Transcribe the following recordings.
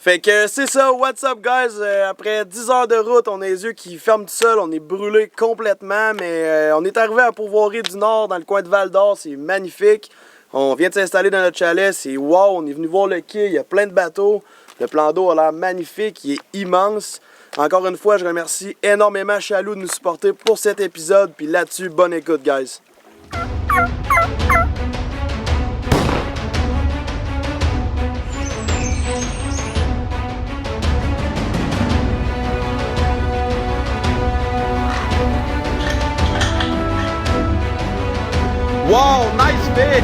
Fait que c'est ça, what's up guys? Après 10 heures de route, on a les yeux qui ferment tout seul, on est brûlé complètement, mais on est arrivé à Pourvoirie du Nord, dans le coin de Val-d'Or, c'est magnifique. On vient de s'installer dans notre chalet, c'est wow, on est venu voir le quai, il y a plein de bateaux. Le plan d'eau a l'air magnifique, il est immense. Encore une fois, je remercie énormément Chaloux de nous supporter pour cet épisode, puis là-dessus, bonne écoute guys. Wow, nice fish!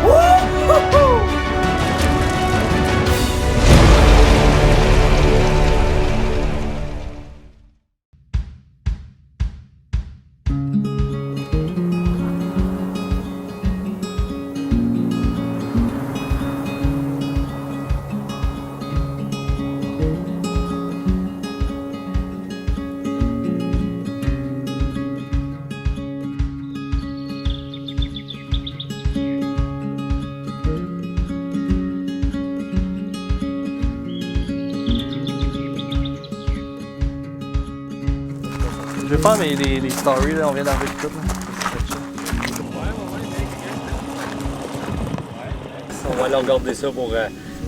Woo-hoo-hoo! Je vais faire les stories, là, on vient d'enlever le tout. On va aller regarder ça pour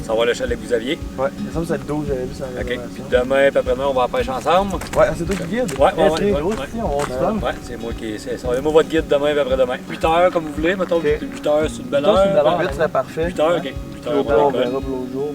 savoir le chalet que vous aviez. Ouais, ça me semble que c'est le 12, j'avais vu ça. OK. Puis demain, puis après-demain, on va à la pêche ensemble. Ouais, c'est toi qui guide? Ouais, c'est moi qui. Ça va être moi votre guide demain, puis après-demain. 8 heures, comme vous voulez, mettons. 8 heures, c'est une belle heure. 8 serait parfait. 8 heures, OK. 8 heures, On verra pour l'autre jour.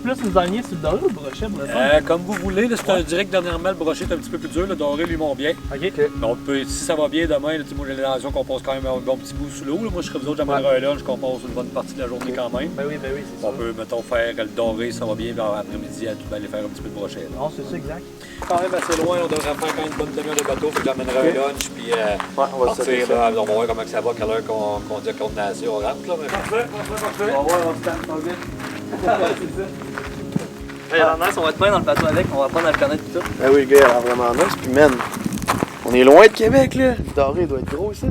Plus nous enligner sur le doré ou le brochet pour le comme vous voulez, là, c'est un direct dernièrement, le brochet est un petit peu plus dur, le doré lui monte bien. OK. Mais on peut, si ça va bien demain, là, moi j'ai l'intention qu'on passe quand même un bon petit bout sous l'eau. Moi je serais vous autres, j'amènerai un lunch, qu'on passe une bonne partie de la journée quand même. Ben oui, c'est ça. On peut, mettons, faire le doré, ça va bien, puis après-midi, à tout aller faire un petit peu de brochet. Non, c'est ça, exact. Quand même assez loin, on devrait faire quand même une bonne demi-heure de bateau, puis j'amènerai un lunch, puis on va partir, là, on va voir comment ça va, quelle heure qu'on dit à coordination, on rentre là. Mais... Parfait. On va voir, on se calme pas vite. Hey, on va être bien dans le bateau avec, on va apprendre à le connaître tout. Ben oui, le gars, il a l'air vraiment nice. Puis, man, on est loin de Québec, là. Le doré doit être gros, ici.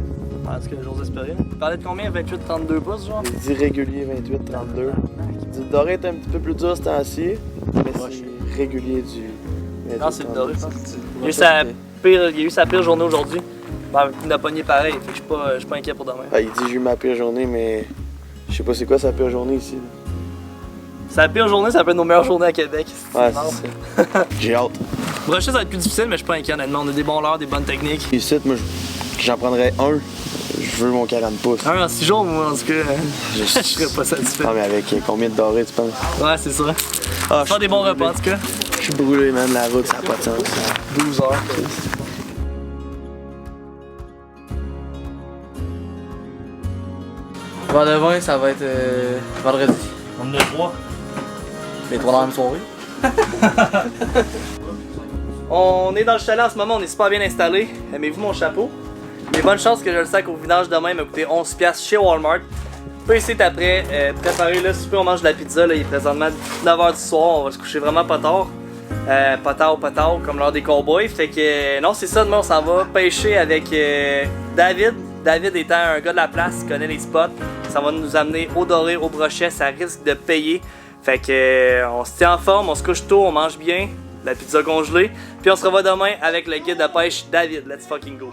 Ah, ce que j'ose espérer. Tu parlais de combien? 28-32 pouces, genre? Il dit régulier 28-32. Il dit le doré est un petit peu plus dur ce temps-ci, mais c'est régulier du. Non, c'est le doré, je pense. Il a eu sa pire journée aujourd'hui. Ben, il a pogné pareil, fait que je suis pas inquiet pour demain. Ah, il dit j'ai eu ma pire journée, mais je sais pas c'est quoi sa pire journée ici. Là. Sa pire journée, ça peut être nos meilleures journées à Québec. Ouais, c'est ça. J'ai hâte. Brochet, ça va être plus difficile, mais je suis pas inquiet, honnêtement. On a des bons leurres, des bonnes techniques. Ici, moi, j'en prendrais un. Je veux mon 40 pouces. Un en 6 jours, moi, en tout cas, je serais pas satisfait. Non, mais avec combien de dorés, tu penses? Ouais, c'est ça. Ah, Faire des bons repas, en tout cas. Je suis brûlé, man. La route, ça n'a pas de sens. 12 heures. Vers le 20, ça va être vendredi. On en a 3. Les 3 dans la même soirée. On est dans le chalet en ce moment, on est super bien installé. Aimez-vous mon chapeau? Il y a bonne chance que je le sac au vidange demain m'a coûté 11$ chez Walmart. On peut essayer d'après préparer le souper, on mange de la pizza. Là, il est présentement 9h du soir, on va se coucher vraiment pas tard. Pas tard, comme l'heure des cowboys. Fait que non, c'est ça, demain on s'en va pêcher avec David. David étant un gars de la place, il connaît les spots. Ça va nous amener au doré, au brochet, ça risque de payer. Fait que on se tient en forme, on se couche tôt, on mange bien, la pizza congelée. Puis on se revoit demain avec le guide de pêche David. Let's fucking go!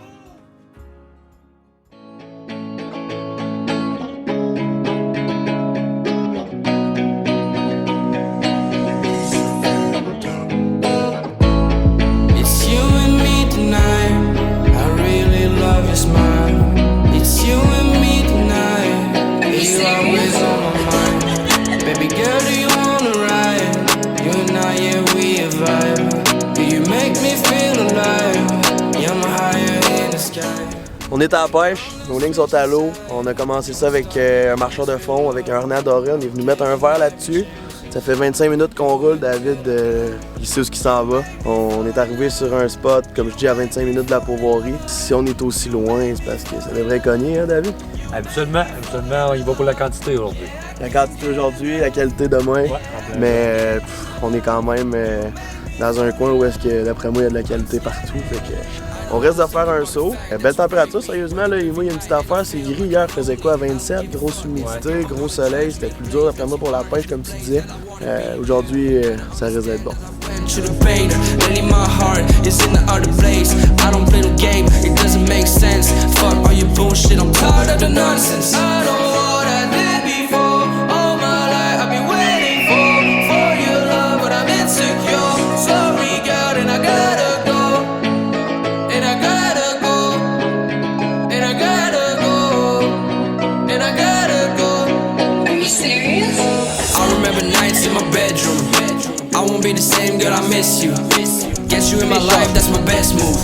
On est à la pêche, nos lignes sont à l'eau. On a commencé ça avec un marcheur de fond, avec un harnais doré. On est venu mettre un verre là-dessus. Ça fait 25 minutes qu'on roule, David, il sait où il s'en va. On est arrivé sur un spot, comme je dis, à 25 minutes de la Pourvoirie. Si on est aussi loin, c'est parce que ça devrait cogner, hein, David? Habituellement, il va pour la quantité aujourd'hui. La quantité aujourd'hui, la qualité demain. Ouais, mais on est quand même dans un coin où est-ce que, d'après moi, il y a de la qualité partout. Fait que On reste de faire un saut. Belle température, sérieusement. Là, et moi, il y a une petite affaire, c'est gris. Hier, il faisait quoi à 27? Grosse humidité, gros soleil. C'était plus dur d'après moi pour la pêche, comme tu disais. Aujourd'hui, ça risque d'être bon. To the pain, lately my heart is in the other place. I don't play the game, it doesn't make sense. Fuck all your bullshit, I'm tired of the nonsense. I know what I did before, all my life I've been waiting for your love, but I'm insecure. Sorry God, and I gotta go, and I gotta go, and I gotta go, and I gotta go. Are you serious? I remember nights in my bedroom. I won't be the same, girl, I miss you. Get you in my life, that's my best move.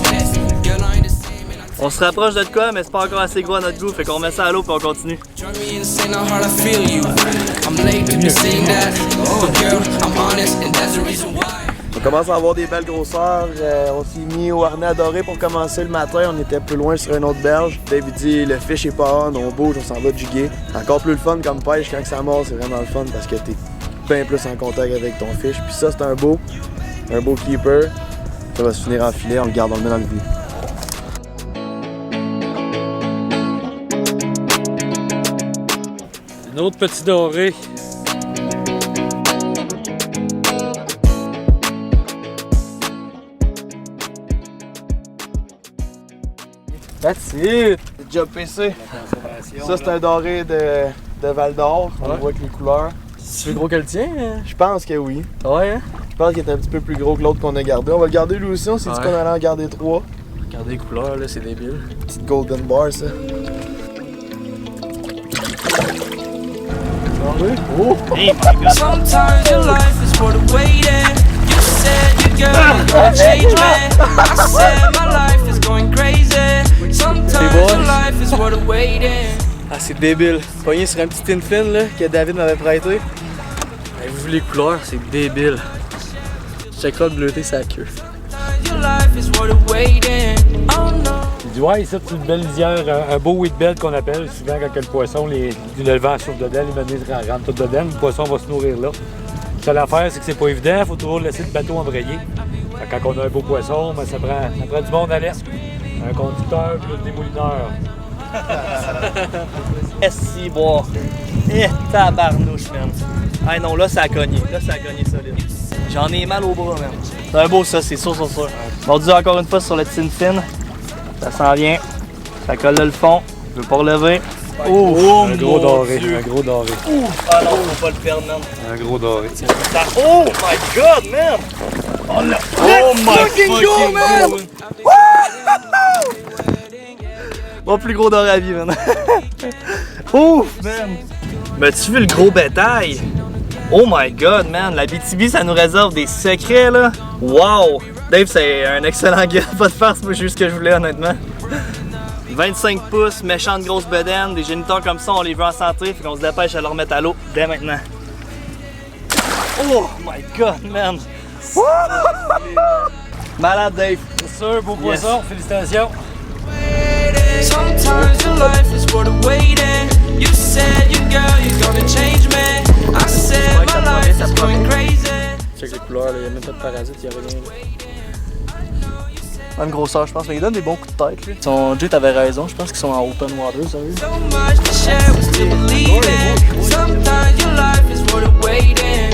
Girl, I ain't the same and I On se rapproche de quoi, mais c'est pas encore assez gros à notre goût, fait qu'on met ça à l'eau puis on continue. drive me insane how hard I feel you. I'm late to be saying that, but girl, I'm honest and that's the reason why. On commence à avoir des belles grosseurs. On s'est mis au harnais adoré pour commencer le matin. On était plus loin sur une autre berge. David dit le fish est pas on bouge, on s'en va jiguer. Encore plus le fun comme pêche quand ça mord, c'est vraiment le fun parce que t'es bien plus en contact avec ton fish. Puis ça, c'est un beau keeper. Ça va se finir en filet, on le garde, on le met dans le vide. Un autre petit doré. That's it! Job PC. Ça, c'est un doré de Val d'Or. On le voit avec les couleurs. C'est plus gros que le tien? Je pense que oui. Ouais, hein? Je pense qu'il est un petit peu plus gros que l'autre qu'on a gardé. On va le garder lui aussi. On s'est dit qu'on allait en garder 3. Regardez les couleurs, là, c'est débile. Petite golden bar, ça. Oh! Sometimes your life is worth waiting. You said you girl, you're gonna change me. I said my life is going crazy. Sometimes your life is worth waiting. Ah, c'est débile. Pogné sur un petit tin fin, là, que David m'avait prêté. Avez-vous vu les couleurs? C'est débile. Check là le bleuté sa queue. Your life is worth waiting. Oh no. Il dit ouais, ici c'est une belle lisière, un beau wheat bed qu'on appelle. Souvent quand le poisson, le vent souffle dedans, les meuniers rentrent tout dedans, le poisson va se nourrir là. La seule affaire, c'est que c'est pas évident, il faut toujours laisser le bateau embrayer. Quand on a un beau poisson, ben, ça prend du monde à l'est. Un conducteur plus des moulineurs. Si boire. Tabarnouche, man. Ah non, là ça a cogné. Là ça a cogné solide. J'en ai mal au bras, man. C'est un beau ça, c'est sûr. Mordu encore une fois sur le tin fin. Ça s'en vient. Ça colle le fond. Je veux pas relever. Oh, Un gros doré, un gros doré. Ah non, faut pas le perdre, man. Un gros doré. Oh my god, man! Oh my fucking go, man! Mon plus gros doré à vie, man. Ouf, man! Mais tu vu le gros bétail? Oh my god, man! La BTB, ça nous réserve des secrets, là. Wow! Dave, c'est un excellent gars. Pas de farce, moi, j'ai eu ce que je voulais, honnêtement. 25 pouces, méchante grosse bedaine, des géniteurs comme ça, on les veut en santé, fait qu'on se dépêche à le remettre à l'eau dès maintenant. Oh my god, man! Malade, Dave! C'est sûr, beau poisson, félicitations! Sometimes your life is worth waiting. You said you girl, you're gonna change me. I said my life is going crazy. Check les couleurs, il n'y a même pas de parasites, il n'y a rien. Bonne grosseur, je pense, mais il donne des bons coups de tête, lui. Jay, t'avais raison, je pense qu'ils sont en open water, sérieux. So much to share, we still believe in. Sometimes your life is worth waiting.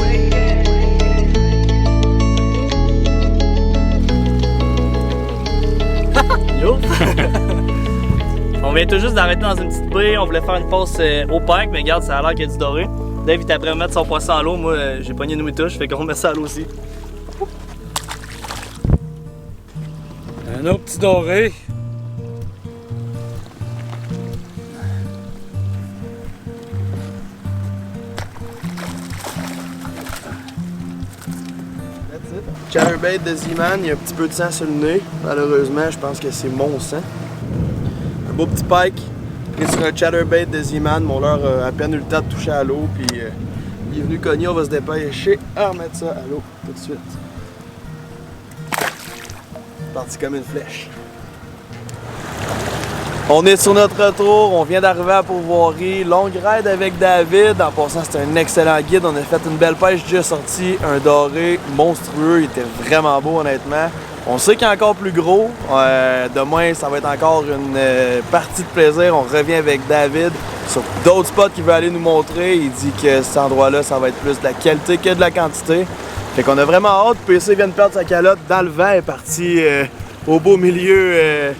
Yo! On vient tout juste d'arrêter dans une petite baie, on voulait faire une pause au parc, mais regarde, ça a l'air qu'il y a du doré. Dave, il est après mettre son poisson à l'eau, moi j'ai pogné une touche, fait qu'on remet ça à l'eau aussi. Un autre petit doré. Chatterbait de Z-Man, il y a un petit peu de sang sur le nez. Malheureusement, je pense que c'est mon sang. Un beau petit pike pris sur un chatterbait de Z-Man. Mon leurre a à peine eu le temps de toucher à l'eau. Puis il est venu cogner, on va se dépêcher à remettre ça à l'eau tout de suite. Parti comme une flèche. On est sur notre retour, on vient d'arriver à Pourvoirie. Longue ride avec David. En passant, c'était un excellent guide. On a fait une belle pêche déjà sortie, un doré monstrueux. Il était vraiment beau, honnêtement. On sait qu'il est encore plus gros. Demain, ça va être encore une partie de plaisir. On revient avec David sur d'autres spots qu'il veut aller nous montrer. Il dit que cet endroit-là, ça va être plus de la qualité que de la quantité. Fait qu'on a vraiment hâte. PC vient de perdre sa calotte dans le vent. Elle est parti au beau milieu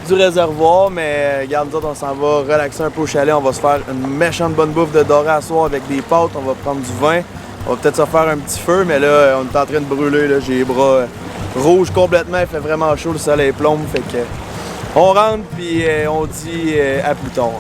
du réservoir. Mais regarde, nous autres, on s'en va relaxer un peu au chalet. On va se faire une méchante bonne bouffe de doré à soir avec des pâtes. On va prendre du vin. On va peut-être se faire un petit feu. Mais là, on est en train de brûler. Là. J'ai les bras rouges complètement. Il fait vraiment chaud. Le soleil plombe. Fait que on rentre puis on dit à plus tard.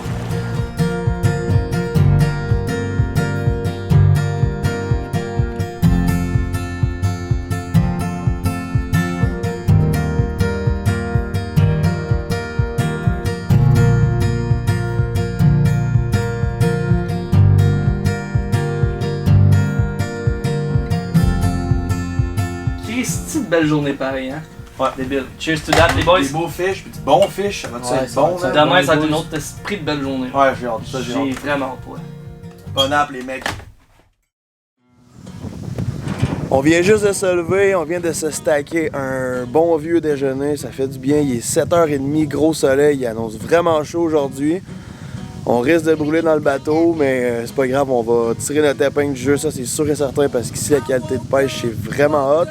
Christy de belle journée pareil, hein? Ouais. Débile. Cheers to that, les boys. Des beaux fish, puis du bon fish, ça va Ouais, être bon. ça- là? Demain, ça va être une autre esprit de belle journée. Ouais, j'ai hâte. Ça, j'ai J'ai hâte. vraiment hâte, ouais. Bon app, les mecs. On vient juste de se lever, on vient de se stacker un bon vieux déjeuner, ça fait du bien. Il est 7h30, gros soleil, il annonce vraiment chaud aujourd'hui. On risque de brûler dans le bateau, mais c'est pas grave, on va tirer notre épingle du jeu, ça c'est sûr et certain, parce qu'ici la qualité de pêche c'est vraiment hot.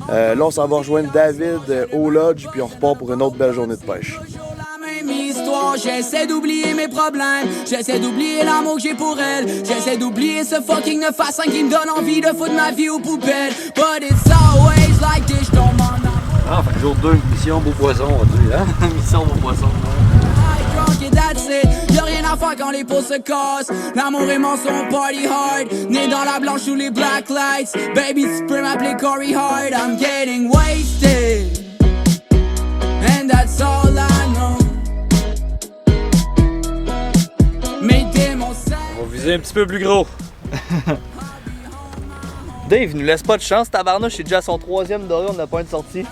Là on s'en va rejoindre David au lodge, puis on repart pour une autre belle journée de pêche. Même histoire, j'essaie d'oublier mes problèmes, j'essaie d'oublier l'amour que j'ai pour elle, j'essaie d'oublier ce fucking 9 à 5 qui me donne envie de foutre ma vie aux poubelles. But it's always like this, je tombe en amour. Ah, fait que jour 2, mission beau poisson, on va dire, hein? Mission vos poissons. I drunk et that's it, y'a rien à faire quand les peaux se cassent. L'amour et mon son party hard, né dans la blanche ou les black lights. Baby, tu peux m'appeler Corey Hard, I'm getting wasted, and that's all I know. Mes démons On va viser un petit peu plus gros. Dave, il nous laisse pas de chance, tabarnouche, c'est déjà son 3e doré, on n'a pas une sortie.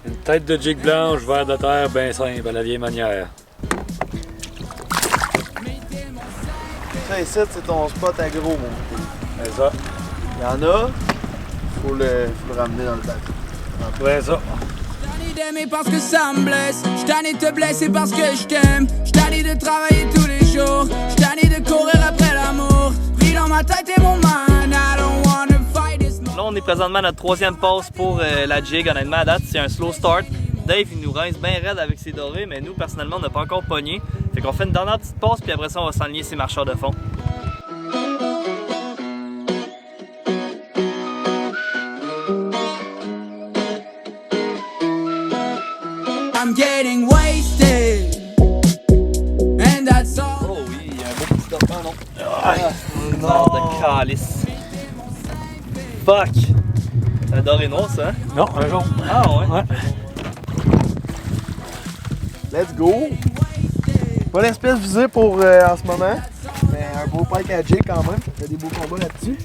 Une tête de jig blanche, verre de terre, bien simple, à la vieille manière. Ça ici, c'est ton spot à gros, mon petit. C'est ça. Il y en a, faut le ramener dans le bateau. Après ça. J't'en ai d'aimer parce que ça me blesse, j't'en ai de te blesser parce que je t'aime, j't'en ai de travailler tous les jours, j't'en ai de courir après l'amour, pris dans ma tête et mon man, I don't wanna fight this no. Là, on est présentement à notre 3e passe pour la jig. Honnêtement, à date, c'est un slow start. Dave, il nous rince bien raide avec ses dorés, mais nous, personnellement, on n'a pas encore pogné. Fait qu'on fait une dernière petite passe, puis après ça, on va s'enligner ses marcheurs de fond. I'm getting wasted, and that's all. Oh oui, il y a un beau petit dormant, non? Ah, de calice. Fuck! C'est un doré noir, ça, hein? Non, un jaune. Ah ouais? Ouais. Let's go! Pas l'espèce visée pour en ce moment, mais un beau pike à jig quand même, ça fait des beaux combats là-dessus.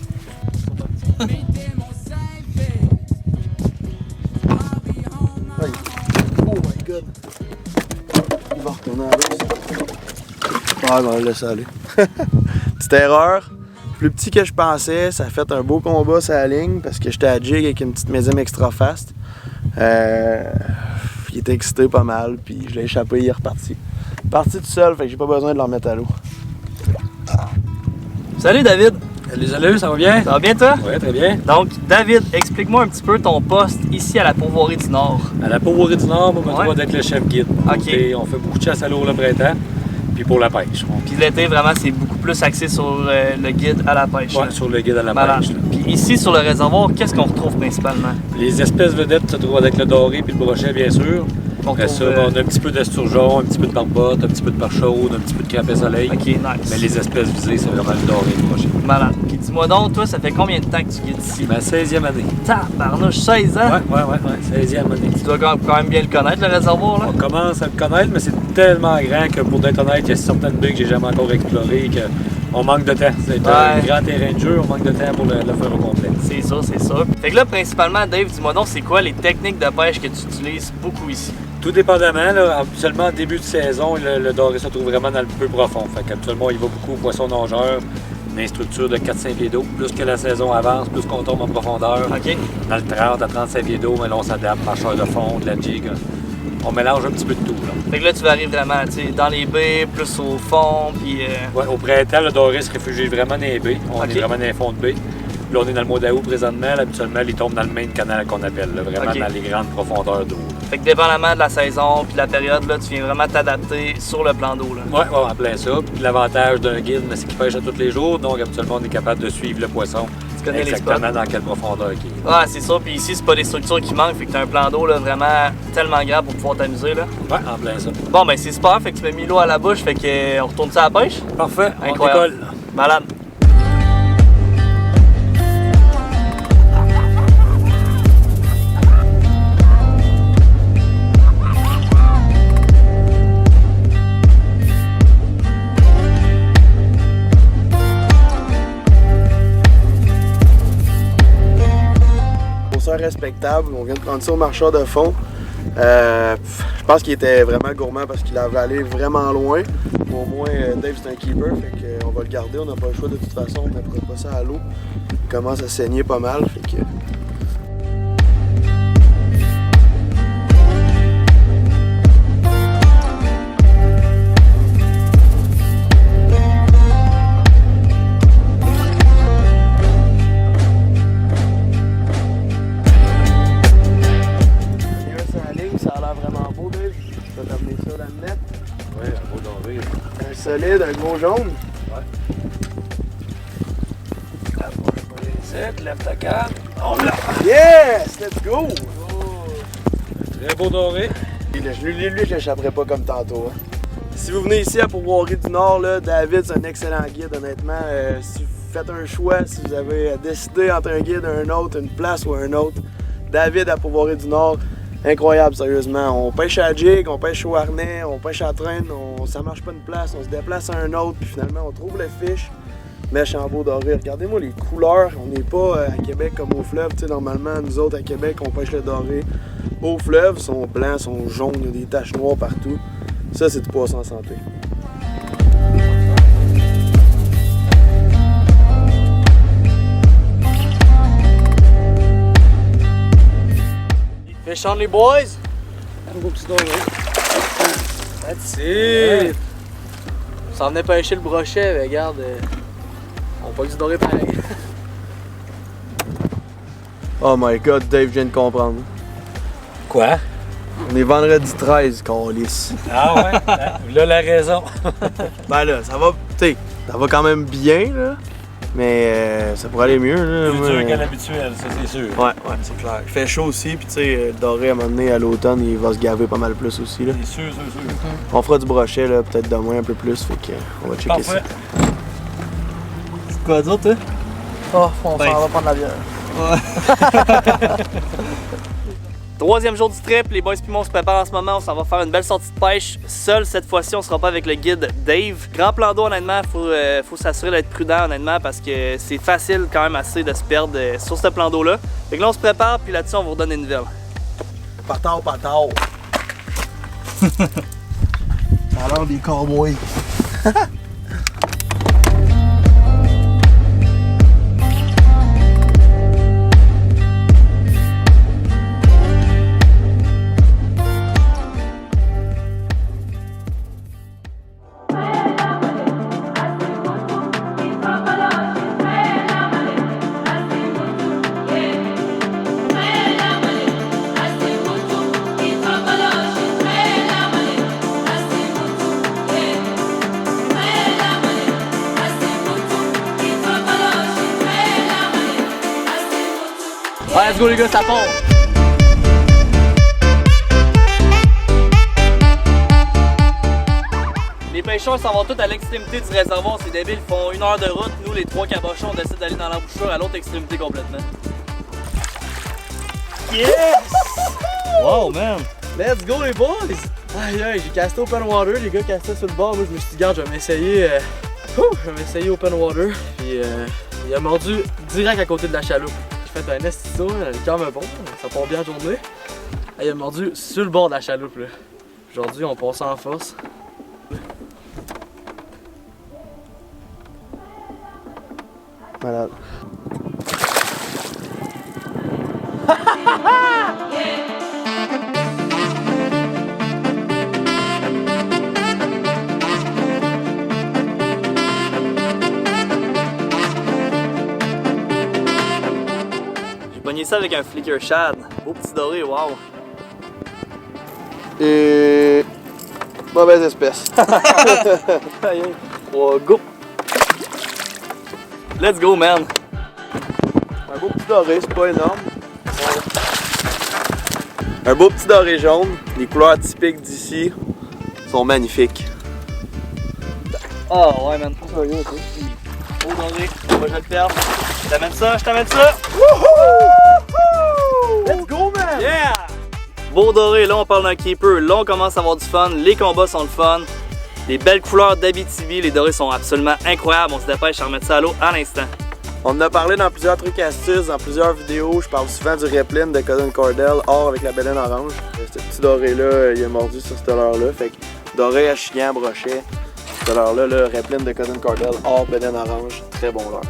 Aïe. Oh my god! Il va retourner à l'eau. Ah, on va le laisser aller. Petite erreur. Plus petit que je pensais, ça a fait un beau combat sur la ligne parce que j'étais à jig avec une petite mésime extra fast. Il était excité pas mal, puis je l'ai échappé, il est reparti. Parti tout seul, fait que j'ai pas besoin de le remettre à l'eau. Salut David! Salut, ça va bien? Ça va bien toi? Oui, très bien. Donc, David, explique-moi un petit peu ton poste ici à la Pourvoirie du Nord. À la Pourvoirie du Nord, moi, je me Ouais. trouve avec le chef guide. Ok. Et on fait beaucoup de chasse à l'eau le printemps, puis pour la pêche. Puis l'été, vraiment, c'est beaucoup plus axé sur le guide à la pêche. Ouais, là. sur le guide à la Malade. pêche. là. Puis ici, sur le réservoir, qu'est-ce qu'on retrouve principalement? Les espèces vedettes se trouvent avec le doré puis le brochet, bien sûr. On Après ça, retrouve, on a un petit peu d'esturgeon, un petit peu de barbotte, un petit peu de perche chaude, un petit peu de crapet soleil. Ok, nice. Mais les espèces visées, c'est vraiment le doré et le brochet. Malade. Puis dis-moi donc, toi, ça fait combien de temps que tu guides ici? Ma 16e année. Tabarnouche, 16 ans? Ouais, 16e année. Tu dois quand même bien le connaître, le réservoir, là? On commence à le connaître, mais c'est tellement grand que pour être honnête, il y a certaines baies que j'ai jamais encore explorées que on manque de temps. C'est un Ouais. grand terrain de jeu, on manque de temps pour le faire au complet. C'est ça, c'est ça. Fait que là, principalement, Dave, dis-moi donc, c'est quoi les techniques de pêche que tu utilises beaucoup ici? Tout dépendamment, là, seulement en début de saison, le doré se trouve vraiment dans le peu profond. Fait qu'habituellement, il va beaucoup au poisson nageur, une structure de 4-5 pieds d'eau. Plus que la saison avance, plus qu'on tombe en profondeur. OK. Dans le 30 à 35 pieds d'eau, mais là, on s'adapte, marcheur de fond, de la jig. On mélange un petit peu de tout. Là. Fait que là, tu varies vraiment, tu sais, dans les baies, plus au fond, puis... Ouais, au printemps, le doré se réfugie vraiment dans les baies. On OK. est vraiment dans les fonds de baies. Là, on est dans le mois d'août présentement. Là, habituellement, il tombe dans le main canal qu'on appelle, là, vraiment OK. dans les grandes profondeurs d'eau. Fait que dépendamment de la saison puis de la période, là, tu viens vraiment t'adapter sur le plan d'eau, là. Ouais, en plein ça. Puis l'avantage d'un guide, c'est qu'il pêche à tous les jours. Donc, habituellement, on est capable de suivre le poisson. Tu connais les spots. Exactement dans quelle profondeur il est. Ah, c'est ça. Puis ici, c'est pas des structures qui manquent. Fait que t'as un plan d'eau, là, vraiment tellement grand pour pouvoir t'amuser, là. Ouais, en plein ça. Bon, ben, c'est super. Fait que tu mets Milo à la bouche. Fait que on retourne ça à la pêche. Parfait, on Incroyable. décolle. Malade. Respectable, on vient de prendre ça au marcheur de fond. Je pense qu'il était vraiment gourmand parce qu'il avait allé vraiment loin. Au moins, Dave c'est un keeper, fait qu'on va le garder, on n'a pas le choix de toute façon, on ne mettra pas ça à l'eau. Il commence à saigner pas mal, fait que... Solide, un gros jaune. Ouais. Lève ta canne. On l'a. Yes! Let's go! Très beau doré. Lui, je l'échapperai pas comme tantôt. Hein. Si vous venez ici à Pourvoirie du Nord, là, David, c'est un excellent guide, honnêtement. Si vous faites un choix, si vous avez à décider entre un guide et un autre, une place ou un autre, David à Pourvoirie du Nord, incroyable, sérieusement. On pêche à jig, on pêche au harnais, on pêche à traîne, ça marche pas une place, on se déplace à un autre, puis finalement on trouve le fiche, mèche en beau doré. Regardez-moi les couleurs, on n'est pas à Québec comme au fleuve, tu sais, normalement nous autres à Québec on pêche le doré. Au fleuve, ils sont blancs, ils sont jaunes, il y a des taches noires partout. Ça c'est du poisson en santé. Fish on les boys! Un beau petit doré. That's it! On s'en venait pêcher le brochet, mais regarde, on pas du doré pareil. Oh my god, Dave vient de comprendre. Quoi? On est vendredi 13, câlisse. Ah ouais? Là, la raison. Ben là, ça va, tu sais, ça va quand même bien, là. Mais ça pourrait aller mieux, là. Plus Moi, dur qu'à l'habituel, ça c'est sûr. Ouais, c'est clair. Il fait chaud aussi, puis tu sais, le doré à un moment donné, à l'automne, il va se gaver pas mal plus aussi, là. C'est sûr. On fera du brochet, là, peut-être demain un peu plus, fait que on va checker Parfait. ça. C'est quoi d'autre, toi? Oh, on Ben, s'en va prendre la bière. Troisième jour du trip, les boys pis moi on se prépare en ce moment, on s'en va faire une belle sortie de pêche. Seul cette fois-ci, on sera pas avec le guide Dave. Grand plan d'eau honnêtement, faut s'assurer d'être prudent honnêtement parce que c'est facile quand même assez de se perdre sur ce plan d'eau là. Fait que là on se prépare puis là-dessus on vous redonne une nouvelle. Patard. Ça a l'air des cowboys. Ouais, let's go les gars, ça part! Les pêcheurs s'en vont tous à l'extrémité du réservoir, c'est débile, ils font 1 heure de route. Nous les 3 cabochons on décide d'aller dans l'embouchure à l'autre extrémité complètement. Yes! Wow man! Let's go les boys! Aïe aïe, j'ai casté open water, les gars castaient sur le bord. Moi je me suis dit, garde, je vais m'essayer open water. Puis il a mordu direct à côté de la chaloupe. J'ai fait un estiso, le cœur me bon, ça part bien la journée. Il a mordu sur le bord de la chaloupe là. Aujourd'hui on passe en force. Malade. J'ai pogné ça avec un flicker shad. Beau petit doré, wow. Et... mauvaise espèce. Aïe, aïe. 3, go! Let's go, man! Un beau petit doré, c'est pas énorme. Un beau petit doré jaune. Les couleurs typiques d'ici sont magnifiques. Oh, ouais, man. Beau doré. Moi, je vais te perdre. Je t'amène ça, je t'amène ça! Let's go, man! Yeah! Beau doré, là on parle d'un keeper, là on commence à avoir du fun, les combats sont le fun, les belles couleurs d'Abitibi, les dorés sont absolument incroyables, on se dépêche à remettre ça à l'eau à l'instant. On en a parlé dans plusieurs trucs astuces, dans plusieurs vidéos. Je parle souvent du Repline de Cousin Cordell, or avec la baleine orange. Ce petit doré-là, il est mordu sur cette leurre-là. Fait que doré à chigan, brochet. Cette leurre-là, le Repline de Cousin Cordell, or baleine orange. Très bon leurre.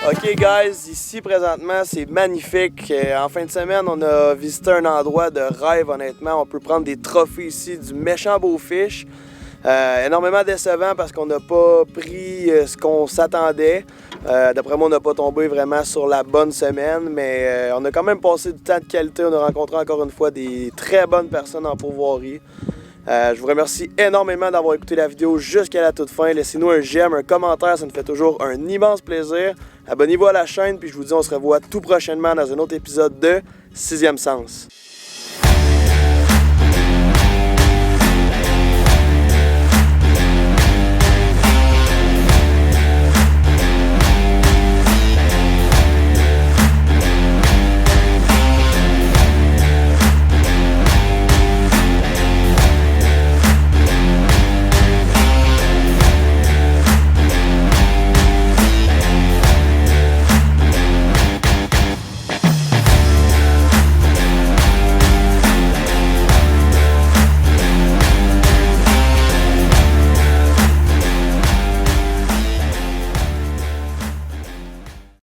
Ok guys, ici présentement c'est magnifique. En fin de semaine on a visité un endroit de rêve honnêtement. On peut prendre des trophées ici, du méchant beau fish. Énormément décevant parce qu'on n'a pas pris ce qu'on s'attendait. D'après moi on n'a pas tombé vraiment sur la bonne semaine, mais on a quand même passé du temps de qualité. On a rencontré encore une fois des très bonnes personnes en pourvoirie. Je vous remercie énormément d'avoir écouté la vidéo jusqu'à la toute fin. Laissez-nous un j'aime, un commentaire, ça nous fait toujours un immense plaisir. Abonnez-vous à la chaîne, puis je vous dis on se revoit tout prochainement dans un autre épisode de 6e Sens.